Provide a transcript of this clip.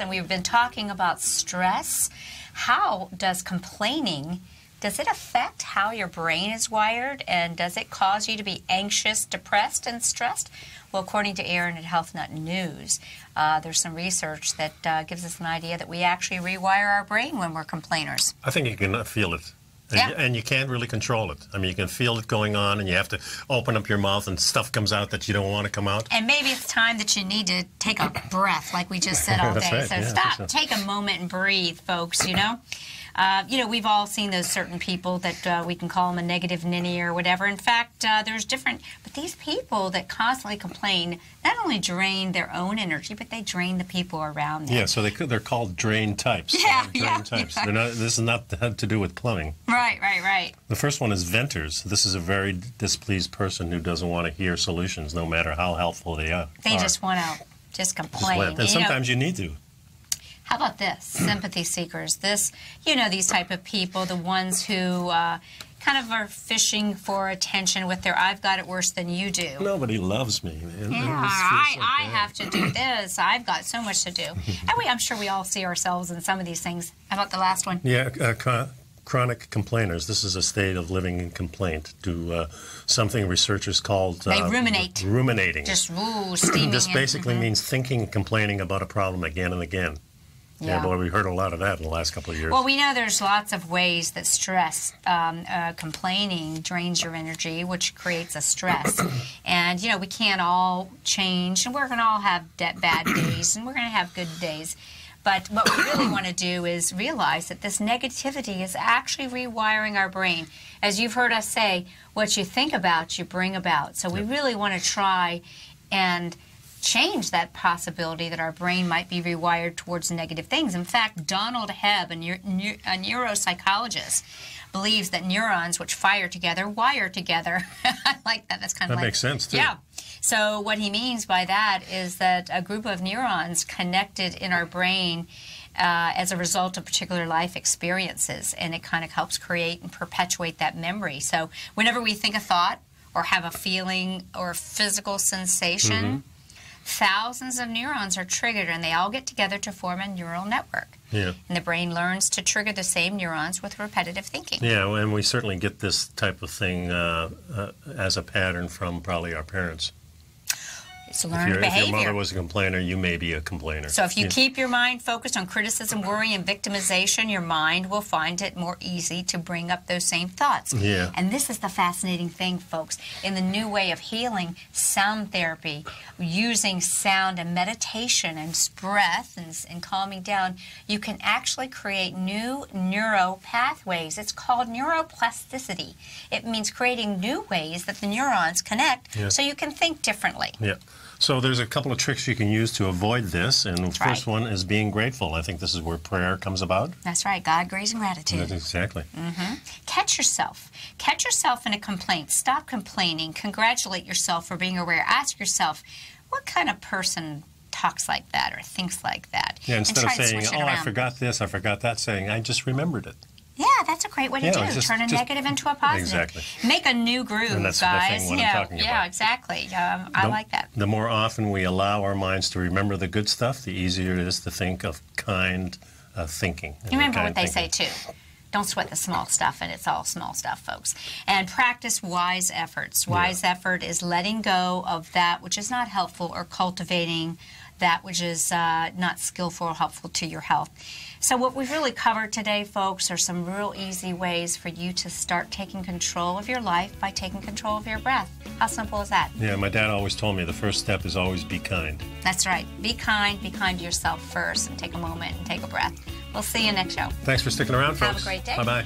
and we've been talking about stress. How does complaining, does it affect how your brain is wired, and does it cause you to be anxious, depressed, and stressed? Well, according to Aaron at Health Nut News, there's some research that gives us an idea that we actually rewire our brain when we're complainers. I think you can feel it. And you can't really control it. I mean, you can feel it going on, and you have to open up your mouth, and stuff comes out that you don't want to come out. And maybe it's time that you need to take a breath, like we just said all day. Right. So yeah, stop, take a moment and breathe, folks, you know. We've all seen those certain people that we can call them a negative ninny or whatever. In fact, there's different, but these people that constantly complain not only drain their own energy, but they drain the people around them. Yeah, so they're called drain types. Drain types. Yeah. This is not to do with plumbing. Right. The first one is venters. This is a very displeased person who doesn't want to hear solutions, no matter how helpful they are. They just want to complain. And sometimes you need to. How about this? Sympathy seekers. These type of people, the ones who kind of are fishing for attention with their "I've got it worse than you do." Nobody loves me. I have to do this. I've got so much to do. And I'm sure we all see ourselves in some of these things. How about the last one? Yeah, chronic complainers. This is a state of living in complaint. Something researchers called they ruminate. Ruminating. Just steaming. This basically means thinking and complaining about a problem again and again. Yeah, boy, we heard a lot of that in the last couple of years. Well, we know there's lots of ways that stress, complaining drains your energy, which creates a stress. And, we can't all change, and we're going to all have bad days, and we're going to have good days. But what we really want to do is realize that this negativity is actually rewiring our brain. As you've heard us say, what you think about, you bring about. So we really want to try and change that possibility that our brain might be rewired towards negative things. In fact, Donald Hebb, a neuropsychologist, believes that neurons which fire together wire together. I like that. That's kind of that makes sense, too. Yeah. So what he means by that is that a group of neurons connected in our brain as a result of particular life experiences, and it kind of helps create and perpetuate that memory. So whenever we think a thought or have a feeling or a physical sensation, thousands of neurons are triggered, and they all get together to form a neural network. Yeah. And the brain learns to trigger the same neurons with repetitive thinking. Yeah, and we certainly get this type of thing as a pattern from probably our parents. It's learned behavior. If your mother was a complainer, you may be a complainer. So if you keep your mind focused on criticism, worry, and victimization, your mind will find it more easy to bring up those same thoughts. Yeah. And this is the fascinating thing, folks. In the new way of healing, sound therapy, using sound and meditation and breath and calming down, you can actually create new neural pathways. It's called neuroplasticity. It means creating new ways that the neurons connect so you can think differently. Yeah. So there's a couple of tricks you can use to avoid this, and the first one is being grateful. I think this is where prayer comes about. That's right. God, grace, and gratitude. That's exactly. Catch yourself. Catch yourself in a complaint. Stop complaining. Congratulate yourself for being aware. Ask yourself, what kind of person talks like that or thinks like that? Yeah, instead of saying, oh, I forgot this, I forgot that, saying, I just remembered it. Yeah, that's a great way to do it. Turn a negative into a positive. Exactly. Make a new groove, and that's guys. The thing, what I'm talking about. Yeah, exactly. I like that. The more often we allow our minds to remember the good stuff, the easier it is to think of kind thinking. You remember what they say, too. Don't sweat the small stuff, and it's all small stuff, folks. And practice wise efforts. Wise effort is letting go of that which is not helpful or cultivating that which is not skillful or helpful to your health. So what we've really covered today, folks, are some real easy ways for you to start taking control of your life by taking control of your breath. How simple is that? Yeah, my dad always told me the first step is always be kind. That's right. Be kind to yourself first, and take a moment and take a breath. We'll see you next show. Thanks for sticking around, folks. Have a great day. Bye-bye.